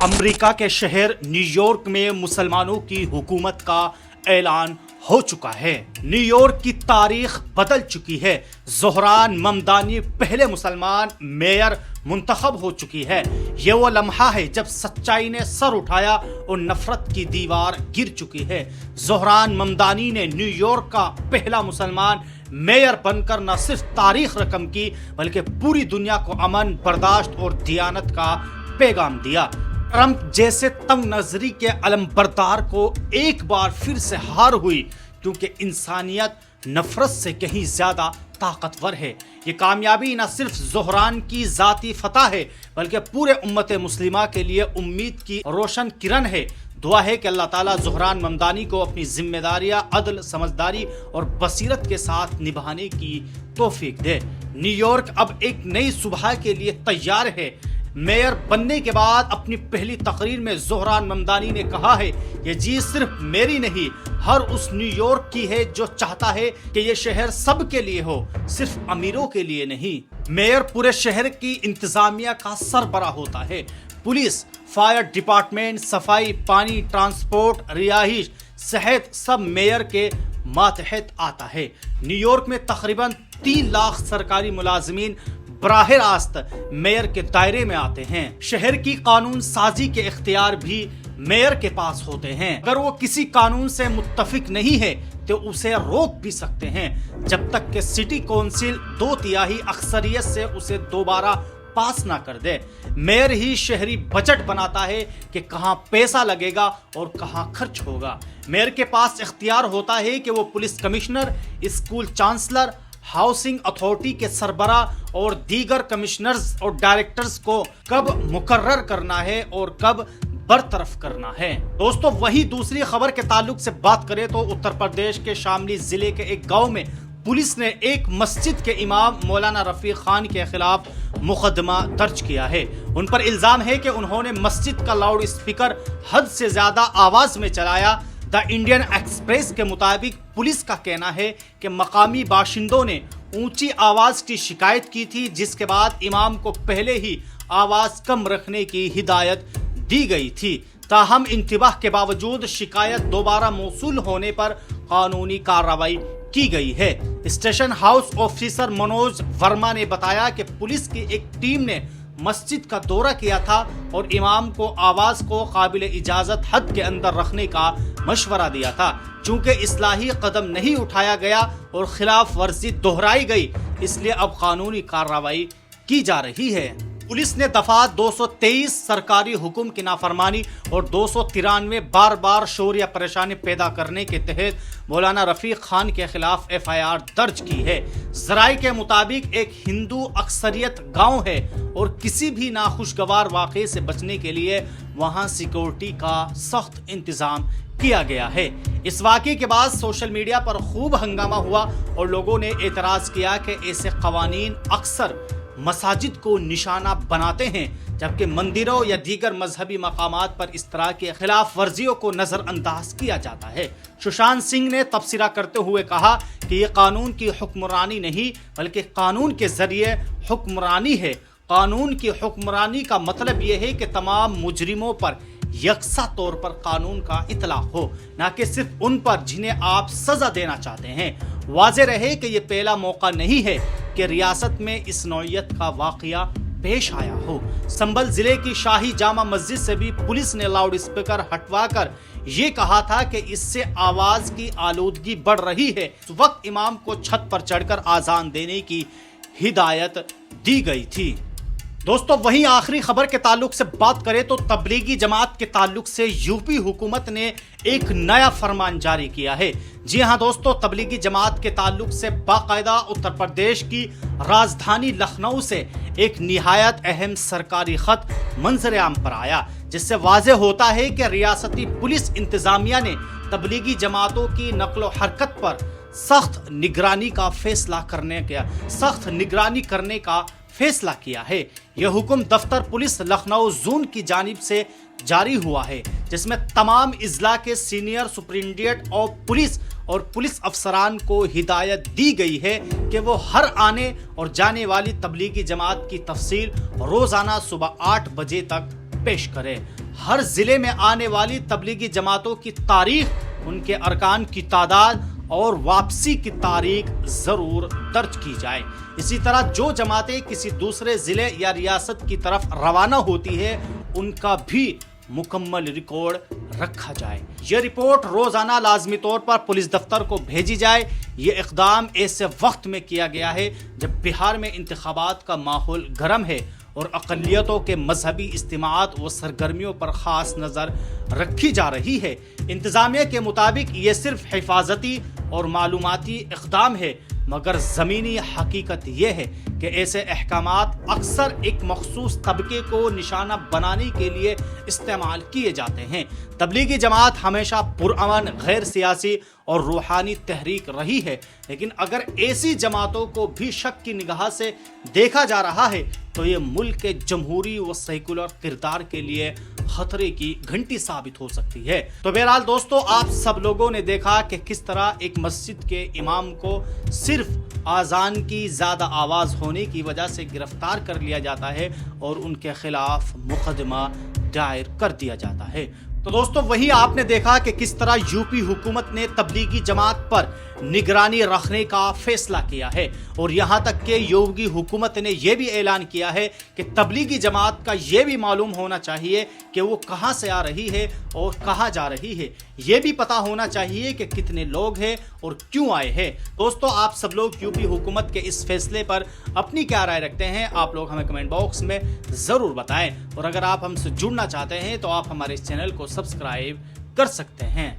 امریکہ کے شہر new York میں مسلمانوں کی حکومت کا اعلان ہو چکا ہے۔ نیو یارک کی تاریخ بدل چکی ہے۔ زہران ممدانی پہلے مسلمان میئر منتخب ہو چکی ہے۔ یہ وہ لمحہ ہے جب سچائی نے سر اٹھایا اور نفرت کی دیوار گر چکی ہے۔ زہران ممدانی نے نیو یارک کا پہلا مسلمان میئر بن کر نہ صرف تاریخ رقم کی بلکہ پوری دنیا کو امن، برداشت اور دیانت کا پیغام دیا۔ ٹرمپ جیسے تنگ نظری کے علم بردار کو ایک بار پھر سے ہار ہوئی، کیونکہ انسانیت نفرت سے کہیں زیادہ طاقتور ہے۔ یہ کامیابی نہ صرف زہران کی ذاتی فتح ہے بلکہ پورے امت مسلمہ کے لیے امید کی روشن کرن ہے۔ دعا ہے کہ اللہ تعالیٰ زہران ممدانی کو اپنی ذمہ داریاں عدل، سمجھداری اور بصیرت کے ساتھ نبھانے کی توفیق دے۔ نیو یارک اب ایک نئی صبح کے لیے تیار ہے۔ میئر بننے کے بعد اپنی پہلی تقریر میں زہران ممدانی نے کہا ہے، یہ جیت صرف میری نہیں، ہر اس نیو یارک کی ہے جو چاہتا ہے کہ یہ شہر سب کے لیے ہو، صرف امیروں کے لیے نہیں۔ میئر پورے شہر کی انتظامیہ کا سربراہ ہوتا ہے۔ پولیس، فائر ڈپارٹمنٹ، صفائی، پانی، ٹرانسپورٹ، رہائش، صحت سب میئر کے ماتحت آتا ہے۔ نیو یارک میں تقریباً 3 لاکھ سرکاری ملازمین براہ راست میئر کے دائرے میں آتے ہیں۔ شہر کی قانون سازی کے اختیار بھی میئر کے پاس ہوتے ہیں۔ اگر وہ کسی قانون سے متفق نہیں ہے تو اسے روک بھی سکتے ہیں، جب تک کہ سٹی کونسل 2/3 اکثریت سے اسے دوبارہ پاس نہ کر دے۔ میئر ہی شہری بجٹ بناتا ہے کہ کہاں پیسہ لگے گا اور کہاں خرچ ہوگا۔ میئر کے پاس اختیار ہوتا ہے کہ وہ police commissioner, school chancellor, housing authority کے سربراہ اور دیگر کمشنرز اور ڈائریکٹرز کو کب مقرر کرنا ہے اور کب برطرف کرنا ہے۔ دوستو، وہی دوسری خبر کے تعلق سے بات کریں تو اتر پردیش کے شاملی ضلع کے ایک گاؤں میں پولیس نے ایک مسجد کے امام مولانا رفیق خان کے خلاف مقدمہ درج کیا ہے۔ ان پر الزام ہے کہ انہوں نے مسجد کا لاؤڈ اسپیکر حد سے زیادہ آواز میں چلایا۔ دا انڈین ایکسپریس کے مطابق پولیس کا کہنا ہے کہ مقامی باشندوں نے اونچی آواز کی شکایت کی تھی، جس کے بعد امام کو پہلے ہی آواز کم رکھنے کی ہدایت دی گئی تھی۔ تاہم انتباہ کے باوجود شکایت دوبارہ موصول ہونے پر قانونی کارروائی کی گئی ہے۔ Station house officer Manoj Verma نے بتایا کہ پولیس کی ایک ٹیم نے مسجد کا دورہ کیا تھا اور امام کو آواز کو قابل اجازت حد کے اندر رکھنے کا مشورہ دیا تھا۔ چونکہ اصلاحی قدم نہیں اٹھایا گیا اور خلاف ورزی دہرائی گئی، اس لیے اب قانونی کارروائی کی جا رہی ہے۔ پولیس نے دفعہ 223 سرکاری حکم کی نافرمانی اور 293 بار بار شور یا پریشانی پیدا کرنے کے تحت مولانا رفیق خان کے خلاف FIR درج کی ہے۔ ذرائع کے مطابق ایک ہندو اکثریت گاؤں ہے اور کسی بھی ناخوشگوار واقعے سے بچنے کے لیے وہاں سیکورٹی کا سخت انتظام کیا گیا ہے۔ اس واقعے کے بعد سوشل میڈیا پر خوب ہنگامہ ہوا اور لوگوں نے اعتراض کیا کہ ایسے قوانین اکثر مساجد کو نشانہ بناتے ہیں، جبکہ مندروں یا دیگر مذہبی مقامات پر اس طرح کے خلاف ورزیوں کو نظر انداز کیا جاتا ہے۔ سشانت سنگھ نے تبصرہ کرتے ہوئے کہا کہ یہ قانون کی حکمرانی نہیں بلکہ قانون کے ذریعے حکمرانی ہے۔ قانون کی حکمرانی کا مطلب یہ ہے کہ تمام مجرموں پر یکساں طور پر قانون کا اطلاق ہو، نہ کہ صرف ان پر جنہیں آپ سزا دینا چاہتے ہیں۔ واضح رہے کہ یہ پہلا موقع نہیں ہے کہ ریاست میں اس نوعیت کا واقعہ پیش آیا ہو۔ سنبھل ضلع کی شاہی جامع مسجد سے بھی پولیس نے لاؤڈ اسپیکر ہٹوا کر یہ کہا تھا کہ اس سے آواز کی آلودگی بڑھ رہی ہے۔ اس وقت امام کو چھت پر چڑھ کر اذان دینے کی ہدایت دی گئی تھی۔ دوستو، وہیں آخری خبر کے تعلق سے بات کریں تو تبلیغی جماعت کے تعلق سے یوپی حکومت نے ایک نیا فرمان جاری کیا ہے۔ جی ہاں دوستو، تبلیغی جماعت کے تعلق سے باقاعدہ اتر پردیش کی راجدھانی لکھنؤ سے ایک نہایت اہم سرکاری خط منظر عام پر آیا، جس سے واضح ہوتا ہے کہ ریاستی پولیس انتظامیہ نے تبلیغی جماعتوں کی نقل و حرکت پر سخت نگرانی کرنے کا فیصلہ کیا ہے۔ یہ حکم دفتر پولیس لکھنؤ زون کی جانب سے جاری ہوا ہے، جس میں تمام اضلاع کے سینئر سپرنٹینڈنٹ آف پولیس اور پولیس افسران کو ہدایت دی گئی ہے کہ وہ ہر آنے اور جانے والی تبلیغی جماعت کی تفصیل روزانہ صبح 8 بجے تک پیش کرے۔ ہر ضلع میں آنے والی تبلیغی جماعتوں کی تاریخ، ان کے ارکان کی تعداد اور واپسی کی تاریخ ضرور درج کی جائے۔ اسی طرح جو جماعتیں کسی دوسرے ضلع یا ریاست کی طرف روانہ ہوتی ہے ان کا بھی مکمل ریکارڈ رکھا جائے۔ یہ رپورٹ روزانہ لازمی طور پر پولیس دفتر کو بھیجی جائے۔ یہ اقدام ایسے وقت میں کیا گیا ہے جب بہار میں انتخابات کا ماحول گرم ہے اور اقلیتوں کے مذہبی اجتماعات و سرگرمیوں پر خاص نظر رکھی جا رہی ہے۔ انتظامیہ کے مطابق یہ صرف حفاظتی اور معلوماتی اقدام ہے، مگر زمینی حقیقت یہ ہے کہ ایسے احکامات اکثر ایک مخصوص طبقے کو نشانہ بنانے کے لیے استعمال کیے جاتے ہیں۔ تبلیغی جماعت ہمیشہ پرامن، غیر سیاسی اور روحانی تحریک رہی ہے، لیکن اگر ایسی جماعتوں کو بھی شک کی نگاہ سے دیکھا جا رہا ہے تو یہ ملک کے جمہوری و سیکولر کردار کے لیے خطرے کی گھنٹی ثابت ہو سکتی ہے۔ تو بہرحال دوستو، آپ سب لوگوں نے دیکھا کہ کس طرح ایک مسجد کے امام کو صرف اذان کی زیادہ آواز ہونے کی وجہ سے گرفتار کر لیا جاتا ہے اور ان کے خلاف مقدمہ دائر کر دیا جاتا ہے۔ تو دوستو، وہی آپ نے دیکھا کہ کس طرح یوپی حکومت نے تبلیغی جماعت پر نگرانی رکھنے کا فیصلہ کیا ہے، اور یہاں تک کہ یوگی حکومت نے یہ بھی اعلان کیا ہے کہ تبلیغی جماعت کا یہ بھی معلوم ہونا چاہیے کہ وہ کہاں سے آ رہی ہے اور کہاں جا رہی ہے۔ یہ بھی پتہ ہونا چاہیے کہ کتنے لوگ ہیں اور کیوں آئے ہیں۔ دوستو، آپ سب لوگ یوپی حکومت کے اس فیصلے پر اپنی کیا رائے رکھتے ہیں؟ آپ لوگ ہمیں کمنٹ باکس میں ضرور بتائیں، اور اگر آپ ہم سے جڑنا چاہتے ہیں تو آپ ہمارے اس چینل کو سبسکرائب کر سکتے ہیں۔